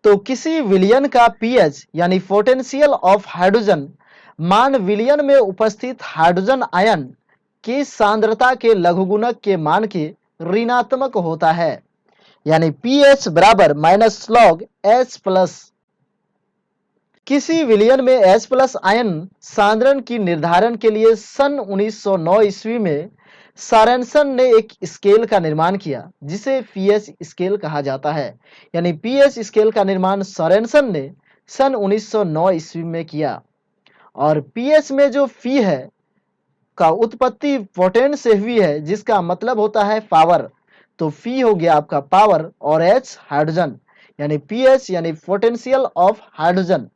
तो किसी विलयन का पीएच यानी पोटेंशियल ऑफ हाइड्रोजन मान विलयन में उपस्थित हाइड्रोजन आयन की सांद्रता के लघुगुणक के मान के ऋणात्मक होता है, यानी पीएच बराबर माइनस लॉग एच प्लस। किसी विलयन में H प्लस आयन सांद्रण की निर्धारण के लिए सन 1909 ईस्वी में सोरेनसन ने एक स्केल का निर्माण किया जिसे पीएच स्केल कहा जाता है, यानी पीएच स्केल का निर्माण सोरेनसन ने सन 1909 ईस्वी में किया। और पीएच में जो फी है का उत्पत्ति पोटेंट से हुई है, जिसका मतलब होता है पावर। तो फी हो गया आपका पावर और एच हाइड्रोजन, यानी पीएच यानी पोटेंशियल ऑफ हाइड्रोजन।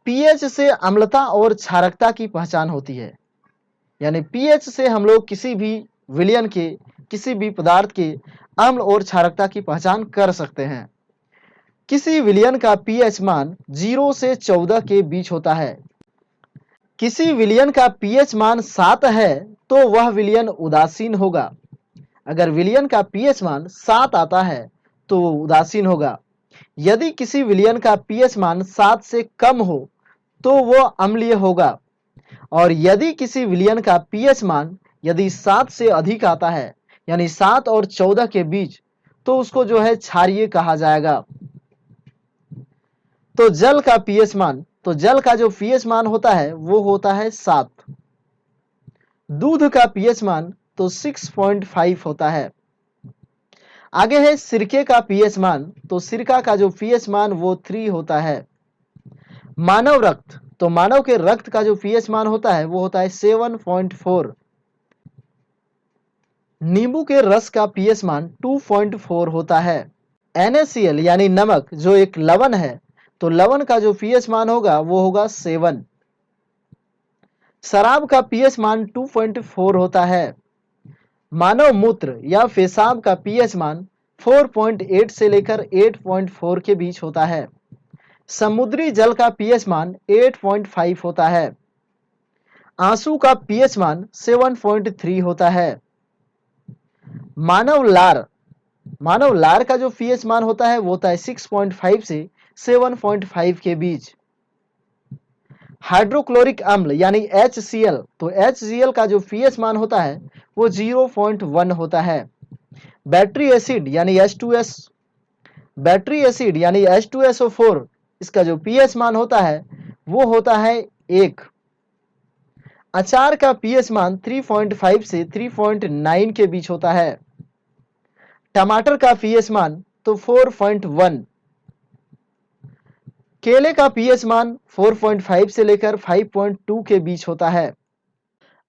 पीएच से अम्लता और क्षारकता की पहचान होती है, यानी पीएच से हम लोग किसी भी विलयन के किसी भी पदार्थ के अम्ल और क्षारकता की पहचान कर सकते हैं। किसी विलयन का पीएच मान 0 से 14 के बीच होता है। किसी विलयन का पीएच मान 7 है तो वह विलयन उदासीन होगा। अगर विलयन का पीएच मान 7 आता है तो वो उदासीन होगा। यदि किसी विलयन का पीएच मान 7 से कम हो तो वो अम्लीय होगा। और यदि किसी विलयन का पीएच मान यदि 7 से अधिक आता है, यानी 7 और 14 के बीच, तो उसको जो है क्षारीय कहा जाएगा। तो जल का पीएच मान, तो जल का जो पीएच मान होता है वो होता है 7। दूध का पीएच मान तो 6.5 होता है। आगे है सिरके का पीएच मान, तो सिरका का जो पीएच मान वो 3 होता है। मानव रक्त, तो मानव के रक्त का जो पीएच मान होता है वो होता है 7.4। नींबू के रस का पीएच मान 2.4 होता है। NaCl यानी नमक जो एक लवण है, तो लवण का जो पीएच मान होगा वो होगा 7। शराब का पीएच मान 2.4 होता है। मानव मूत्र या पेशाब का पीएच मान 4.8 से लेकर 8.4 के बीच होता है। समुद्री जल का पीएच मान 8.5 होता है। आंसू का पीएच मान 7.3 होता है। मानव लार का जो पीएच मान होता है वो होता है 6.5 से 7.5 के बीच। हाइड्रोक्लोरिक अम्ल यानी HCl, तो HCl का जो पीएच मान होता है वो 0.1 होता है। बैटरी एसिड यानी H2SO4, इसका जो पीएच मान होता है वो होता है 1। अचार का पीएच मान 3.5 से 3.9 के बीच होता है। टमाटर का पीएच मान तो 4.1। केले का पीएच मान 4.5 से लेकर 5.2 के बीच होता है।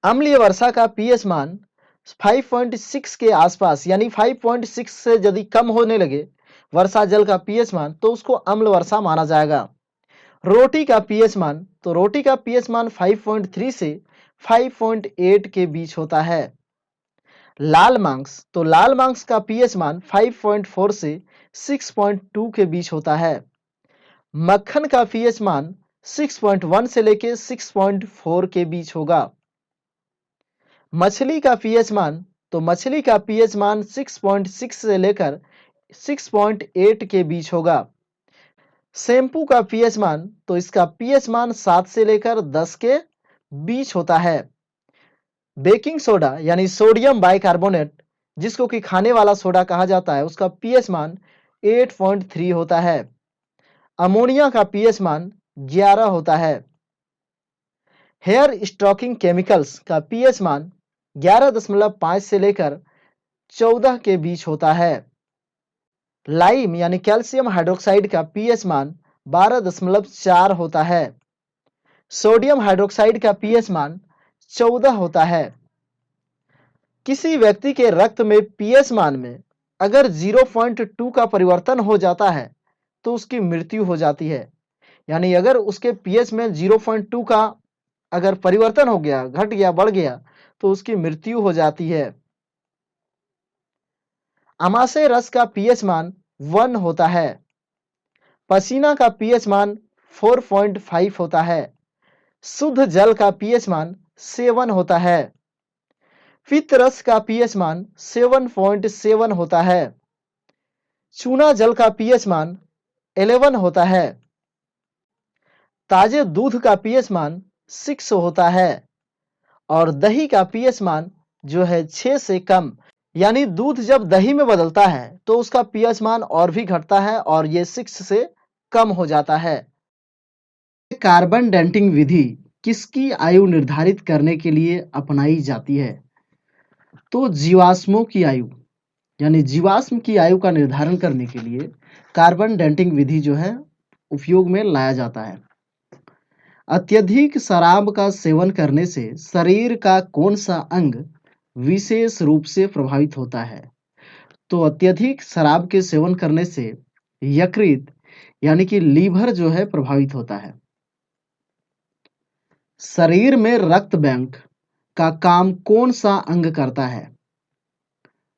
अम्लीय वर्षा का पीएच मान 5.6 के आसपास, यानी 5.6 से यदि कम होने लगे वर्षा जल का पीएच मान तो उसको अम्ल वर्षा माना जाएगा। रोटी का पीएच मान, तो रोटी का पीएच मान 5.3 से 5.8 के बीच होता है। लाल मांस, तो लाल मांस का पीएच मान 5.4 से 6.2 के बीच होता है। मक्खन का पीएच मान 6.1 से लेकर 6.4 के बीच होगा। मछली का पीएच मान, तो मछली का पीएच मान 6.6 से लेकर 6.8 के बीच होगा। शैम्पू का पीएच मान, तो इसका पीएच मान 7 से लेकर 10 के बीच होता है। बेकिंग सोडा यानी सोडियम बाइकार्बोनेट, जिसको कि खाने वाला सोडा कहा जाता है, उसका पीएच मान 8.3 होता है। अमोनिया का पीएच मान 11 होता है। हेयर स्टॉकिंग केमिकल्स का पीएच मान 11.5 से लेकर 14 के बीच होता है। लाइम यानी कैल्शियम हाइड्रोक्साइड का पीएच मान 12.4 होता है। सोडियम हाइड्रोक्साइड का पीएच मान 14 होता है। किसी व्यक्ति के रक्त में पीएच मान में अगर 0.2 का परिवर्तन हो जाता है तो उसकी मृत्यु हो जाती है। यानी अगर उसके पीएच में 0.2 का अगर परिवर्तन हो गया, घट गया, बढ़ गया, तो उसकी मृत्यु हो जाती है। अमाशय रस का पीएच मान 1 होता है। पसीना का पीएच मान 4.5 होता है। शुद्ध जल का पीएच मान 7 होता है। पित्त रस का पीएच मान 7.7 होता है। चूना जल का पीएच मान 11 होता है। ताजे दूध का पीएच मान 6 होता है और दही का पीएच मान जो है 6 से कम, यानी दूध जब दही में बदलता है तो उसका पीएच मान और भी घटता है और ये 6 से कम हो जाता है। कार्बन डेटिंग विधि किसकी आयु निर्धारित करने के लिए अपनाई जाती है? तो जीवाश्मों की आयु, यानी जीवाश्म की आयु का निर्धारण करने के लिए कार्बन डेटिंग विधि जो है उपयोग में लाया जाता है। अत्यधिक शराब का सेवन करने से शरीर का कौन सा अंग विशेष रूप से प्रभावित होता है? तो अत्यधिक शराब के सेवन करने से यकृत यानी कि लीवर जो है प्रभावित होता है। शरीर में रक्त बैंक का काम कौन सा अंग करता है?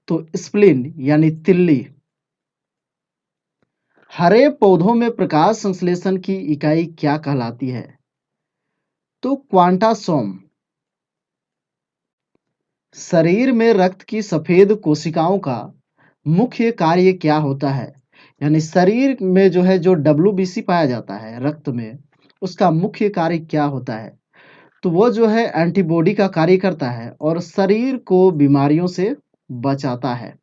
तो स्प्लीन यानी तिल्ली। हरे पौधों में प्रकाश संश्लेषण की इकाई क्या कहलाती है? तो क्वांटासोम। शरीर में रक्त की सफेद कोशिकाओं का मुख्य कार्य क्या होता है? यानी शरीर में जो है जो WBC पाया जाता है रक्त में, उसका मुख्य कार्य क्या होता है? तो वो जो है एंटीबॉडी का कार्य करता है और शरीर को बीमारियों से बचाता है।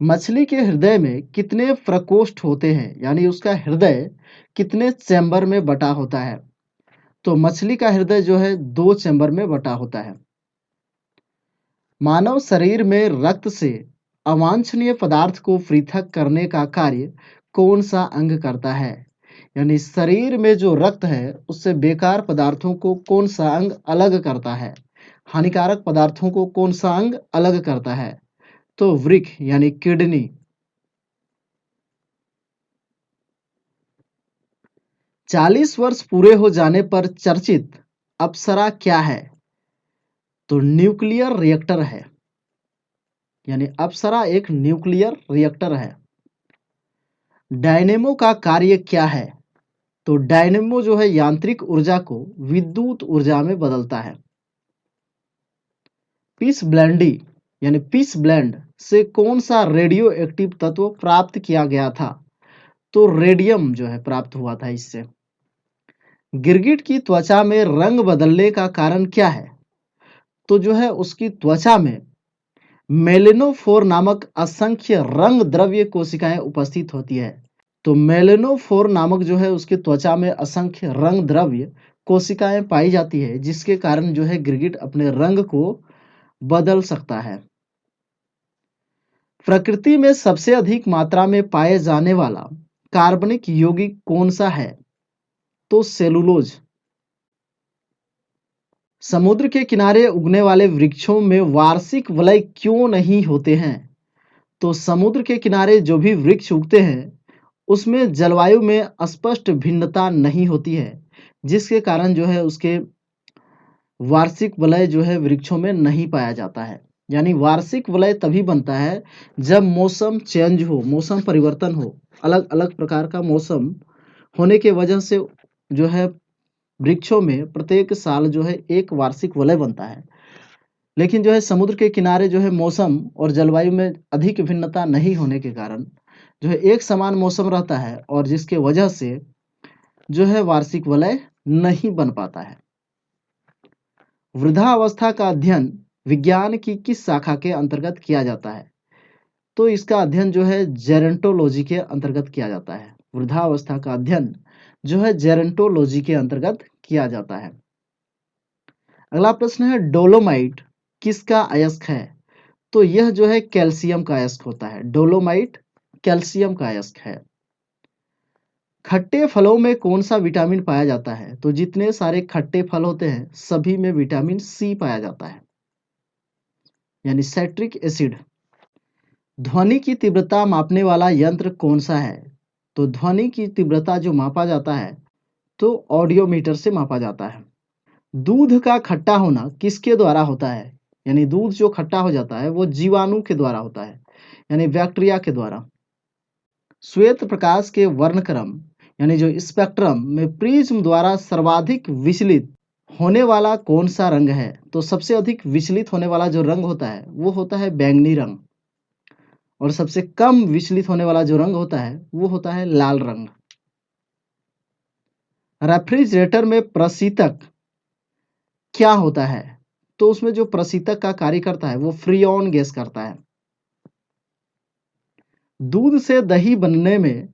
मछली के हृदय में कितने प्रकोष्ठ होते हैं? यानी उसका हृदय कितने चैम्बर में बटा होता है? तो मछली का हृदय जो है 2 चैम्बर में बटा होता है। मानव शरीर में रक्त से अवांछनीय पदार्थ को पृथक करने का कार्य कौन सा अंग करता है? यानी शरीर में जो रक्त है उससे बेकार पदार्थों को कौन सा अंग अलग करता है? हानिकारक पदार्थों को कौन सा अंग अलग करता है? तो वृक्क यानी किडनी। 40 वर्ष पूरे हो जाने पर चर्चित अप्सरा क्या है? तो न्यूक्लियर रिएक्टर है, यानी अप्सरा एक न्यूक्लियर रिएक्टर है। डायनेमो का कार्य क्या है? तो डायनेमो जो है यांत्रिक ऊर्जा को विद्युत ऊर्जा में बदलता है। पीस ब्लेंडी यानी पीस ब्लेंड से कौन सा रेडियो एक्टिव तत्व प्राप्त किया गया था? तो रेडियम जो है प्राप्त हुआ था इससे। गिरगिट की त्वचा में रंग बदलने का कारण क्या है? तो जो है उसकी त्वचा में मेलेनोफोर नामक असंख्य रंग द्रव्य कोशिकाएं उपस्थित होती है। तो मेलेनोफोर नामक जो है उसकी त्वचा में असंख्य रंग द्रव्य कोशिकाएं पाई जाती है, जिसके कारण जो है गिरगिट अपने रंग को बदल सकता है। प्रकृति में सबसे अधिक मात्रा में पाए जाने वाला कार्बनिक यौगिक कौन सा है? तो सेलुलोज। समुद्र के किनारे उगने वाले वृक्षों में वार्षिक वलय क्यों नहीं होते हैं? तो समुद्र के किनारे जो भी वृक्ष उगते हैं उसमें जलवायु में स्पष्ट भिन्नता नहीं होती है, जिसके कारण जो है उसके वार्षिक वलय जो है वृक्षों में नहीं पाया जाता है। यानी वार्षिक वलय तभी बनता है जब मौसम चेंज हो, मौसम परिवर्तन हो, अलग अलग प्रकार का मौसम होने के वजह से जो है वृक्षों में प्रत्येक साल जो है एक वार्षिक वलय बनता है। लेकिन जो है समुद्र के किनारे जो है मौसम और जलवायु में अधिक भिन्नता नहीं होने के कारण जो है एक समान मौसम रहता है और जिसके वजह से जो है वार्षिक वलय नहीं बन पाता है। वृद्धावस्था का अध्ययन विज्ञान की किस शाखा के अंतर्गत किया जाता है? तो इसका अध्ययन जो है जेरेंटोलॉजी के अंतर्गत किया जाता है। वृद्धावस्था का अध्ययन जो है जेरेंटोलॉजी के अंतर्गत किया जाता है। अगला प्रश्न है डोलोमाइट किसका अयस्क है? तो यह जो है कैल्शियम का अयस्क होता है। डोलोमाइट कैल्शियम का अयस्क है। खट्टे फलों में कौन सा विटामिन पाया जाता है? तो जितने सारे खट्टे फल होते हैं सभी में विटामिन सी पाया जाता है, यानी साइट्रिक एसिड। ध्वनि की तीव्रता मापने वाला यंत्र कौन सा है? तो ध्वनि की तीव्रता जो मापा जाता है तो ऑडियोमीटर से मापा जाता है। दूध का खट्टा होना किसके द्वारा होता है? यानी दूध जो खट्टा हो जाता है वो जीवाणु के द्वारा होता है, यानी बैक्टीरिया के द्वारा। श्वेत प्रकाश के वर्णक्रम यानी जो स्पेक्ट्रम में प्रिज्म द्वारा सर्वाधिक विचलित होने वाला कौन सा रंग है? तो सबसे अधिक विचलित होने वाला जो रंग होता है वो होता है बैंगनी रंग। और सबसे कम विचलित होने वाला जो रंग होता है वो होता है लाल रंग। रेफ्रिजरेटर में प्रशीतक क्या होता है? तो उसमें जो प्रशीतक का कार्य करता है वो फ्रीऑन गैस करता है। दूध से दही बनने में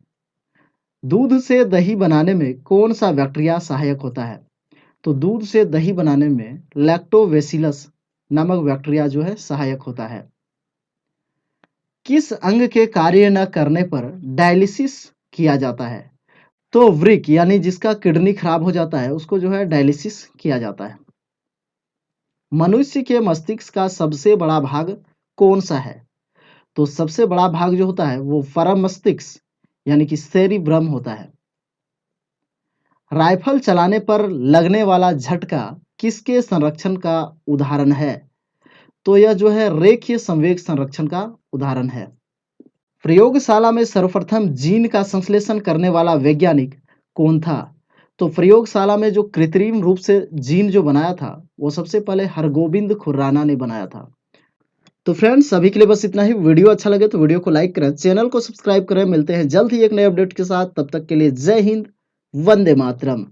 दूध से दही बनाने में कौन सा बैक्टीरिया सहायक होता है? तो दूध से दही बनाने में लैक्टोबैसिलस नामक बैक्टीरिया जो है सहायक होता है। किस अंग के कार्य न करने पर डायलिसिस किया जाता है? तो वृक्क यानी जिसका किडनी खराब हो जाता है उसको जो है डायलिसिस किया जाता है। मनुष्य के मस्तिष्क का सबसे बड़ा भाग कौन सा है? तो सबसे बड़ा भाग जो होता है वो परम मस्तिष्क यानी कि सेरिब्रम होता है। राइफल चलाने पर लगने वाला झटका किसके संरक्षण का उदाहरण है? तो यह जो है रेखीय संवेग संरक्षण का उदाहरण है। प्रयोगशाला में सर्वप्रथम जीन का संश्लेषण करने वाला वैज्ञानिक कौन था? तो प्रयोगशाला में जो कृत्रिम रूप से जीन जो बनाया था वो सबसे पहले हरगोविंद खुराना ने बनाया था। तो फ्रेंड्स अभी के लिए बस इतना ही। वीडियो अच्छा लगे तो वीडियो को लाइक करें, चैनल को सब्सक्राइब करें। मिलते हैं जल्द ही एक नए अपडेट के साथ, तब तक के लिए जय हिंद, वंदे मातरम।